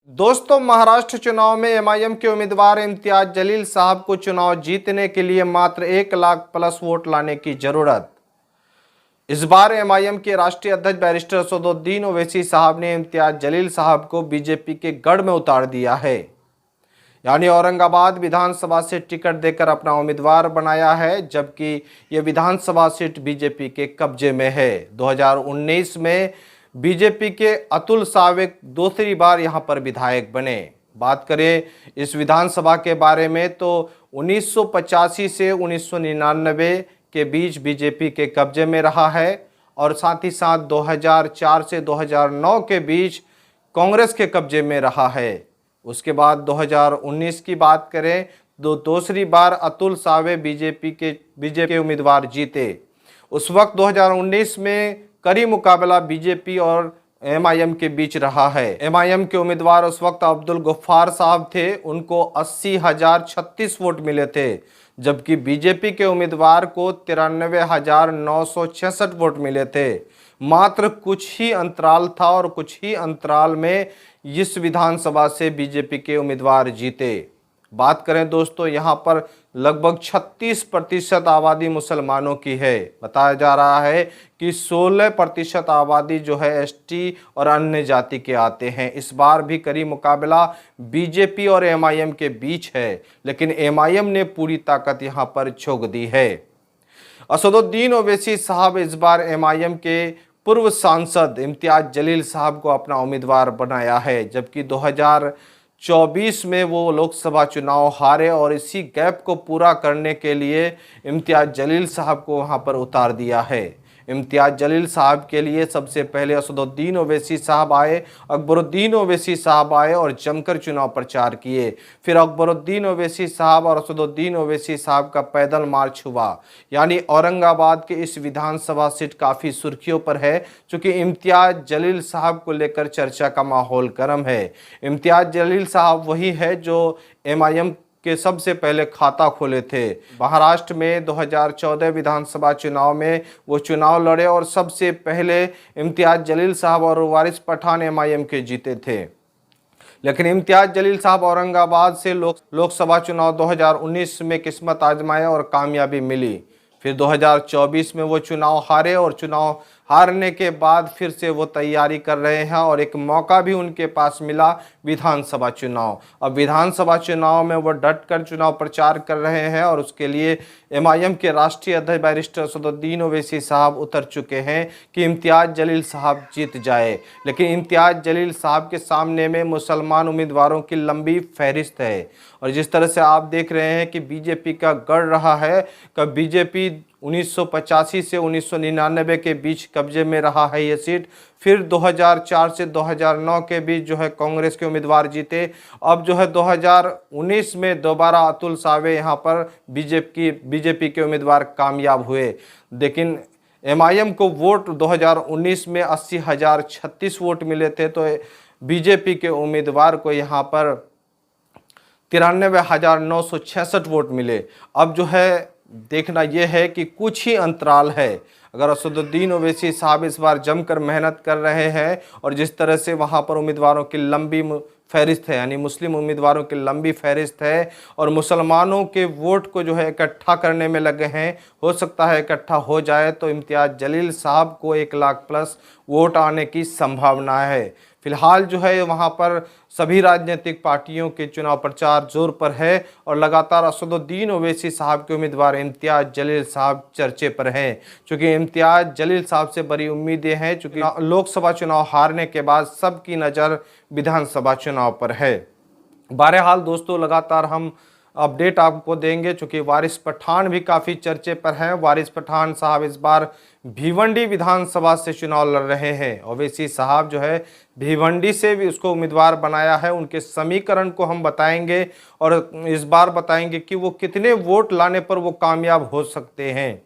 दोस्तों, महाराष्ट्र चुनाव में एमआईएम के उम्मीदवार इम्तियाज जलील साहब को चुनाव जीतने के लिए मात्र 1 लाख प्लस वोट लाने की जरूरत। इस बार एमआईएम के राष्ट्रीय अध्यक्ष बैरिस्टर असदुद्दीन ओवैसी साहब ने इम्तियाज जलील साहब को बीजेपी के गढ़ में उतार दिया है, यानी औरंगाबाद विधानसभा से टिकट देकर अपना उम्मीदवार बनाया है, जबकि ये विधानसभा सीट बीजेपी के कब्जे में है। 2019 में बीजेपी के अतुल सावे दूसरी बार यहां पर विधायक बने। बात करें इस विधानसभा के बारे में तो 1985 से 1999 के बीच बीजेपी के कब्जे में रहा है और साथ ही साथ 2004 से 2009 के बीच कांग्रेस के कब्जे में रहा है। उसके बाद 2019 की बात करें तो दूसरी बार अतुल सावे बीजेपी के उम्मीदवार जीते। उस वक्त 2019 में कड़ी मुकाबला बीजेपी और एमआईएम के बीच रहा है। एमआईएम के उम्मीदवार उस वक्त अब्दुल गफ्फार साहब थे, उनको 80,036 वोट मिले थे, जबकि बीजेपी के उम्मीदवार को 93,966 वोट मिले थे। मात्र कुछ ही अंतराल था और कुछ ही अंतराल में इस विधानसभा से बीजेपी के उम्मीदवार जीते। बात करें दोस्तों, यहाँ पर लगभग 36% आबादी मुसलमानों की है। बताया जा रहा है कि 16% आबादी जो है एसटी और अन्य जाति के आते हैं। इस बार भी कड़ी मुकाबला बीजेपी और एमआईएम के बीच है, लेकिन एमआईएम ने पूरी ताकत यहाँ पर झोंक दी है। असदुद्दीन ओवैसी साहब इस बार एमआईएम के पूर्व सांसद इम्तियाज जलील साहब को अपना उम्मीदवार बनाया है, जबकि 2024 में वो लोकसभा चुनाव हारे और इसी गैप को पूरा करने के लिए इम्तियाज जलील साहब को वहां पर उतार दिया है। इम्तियाज जलील साहब के लिए सबसे पहले असदुद्दीन ओवैसी साहब आए, अकबरुद्दीन ओवैसी साहब आए और जमकर चुनाव प्रचार किए। फिर अकबरुद्दीन ओवैसी साहब और असदुद्दीन ओवैसी साहब का पैदल मार्च हुआ। यानी औरंगाबाद के इस विधानसभा सीट काफ़ी सुर्खियों पर है, चूँकि इम्तियाज जलील साहब को लेकर चर्चा का माहौल गर्म है। इम्तियाज जलील साहब वही है जो एमआईएम के सबसे पहले खाता खोले थे। महाराष्ट्र में 2014 विधानसभा चुनाव में वो चुनाव लड़े और सबसे पहले इम्तियाज जलील साहब और वारिस पठान एमआईएम के जीते थे। लेकिन इम्तियाज जलील साहब औरंगाबाद से लोकसभा चुनाव 2019 में किस्मत आजमाए और कामयाबी मिली। फिर 2024 में वो चुनाव हारे और चुनाव हारने के बाद फिर से वो तैयारी कर रहे हैं और एक मौका भी उनके पास मिला, विधानसभा चुनाव। अब विधानसभा चुनाव में वो डट कर चुनाव प्रचार कर रहे हैं और उसके लिए एमआईएम के राष्ट्रीय अध्यक्ष बैरिस्टर असदुद्दीन ओवैसी साहब उतर चुके हैं कि इम्तियाज जलील साहब जीत जाए। लेकिन इम्तियाज जलील साहब के सामने में मुसलमान उम्मीदवारों की लंबी फहरिस्त है और जिस तरह से आप देख रहे हैं कि बीजेपी का गढ़ रहा है, कि बीजेपी 1985 से 1999 के बीच कब्जे में रहा है ये सीट। फिर 2004 से 2009 के बीच जो है कांग्रेस के उम्मीदवार जीते। अब जो है 2019 में दोबारा अतुल सावे यहाँ पर बीजेपी के उम्मीदवार कामयाब हुए। लेकिन एमआईएम को वोट 2019 में 80,036 वोट मिले थे, तो बीजेपी के उम्मीदवार को यहाँ पर 93,966 वोट मिले। अब जो है देखना यह है कि कुछ ही अंतराल है। अगर असदुद्दीन ओवैसी साहब इस बार जमकर मेहनत कर रहे हैं और जिस तरह से वहां पर उम्मीदवारों की लंबी फहरिस्त है, यानी मुस्लिम उम्मीदवारों की लंबी फहरिस्त है और मुसलमानों के वोट को जो है इकट्ठा करने में लगे हैं, हो सकता है इकट्ठा हो जाए तो इम्तियाज जलील साहब को 1 लाख प्लस वोट आने की संभावना है। फिलहाल जो है वहाँ पर सभी राजनीतिक पार्टियों के चुनाव प्रचार जोर पर है और लगातार असदुद्दीन ओवैसी साहब के उम्मीदवार इम्तियाज जलील साहब चर्चे पर हैं, क्योंकि इम्तियाज जलील साहब से बड़ी उम्मीदें हैं, क्योंकि लोकसभा चुनाव हारने के बाद सबकी नज़र विधानसभा चुनाव पर है। बहरहाल दोस्तों, लगातार हम अपडेट आपको देंगे, चूँकि वारिस पठान भी काफ़ी चर्चे पर हैं। वारिस पठान साहब इस बार भिवंडी विधानसभा से चुनाव लड़ रहे हैं। ओवैसी साहब जो है भिवंडी से भी उसको उम्मीदवार बनाया है। उनके समीकरण को हम बताएंगे और इस बार बताएंगे कि वो कितने वोट लाने पर वो कामयाब हो सकते हैं।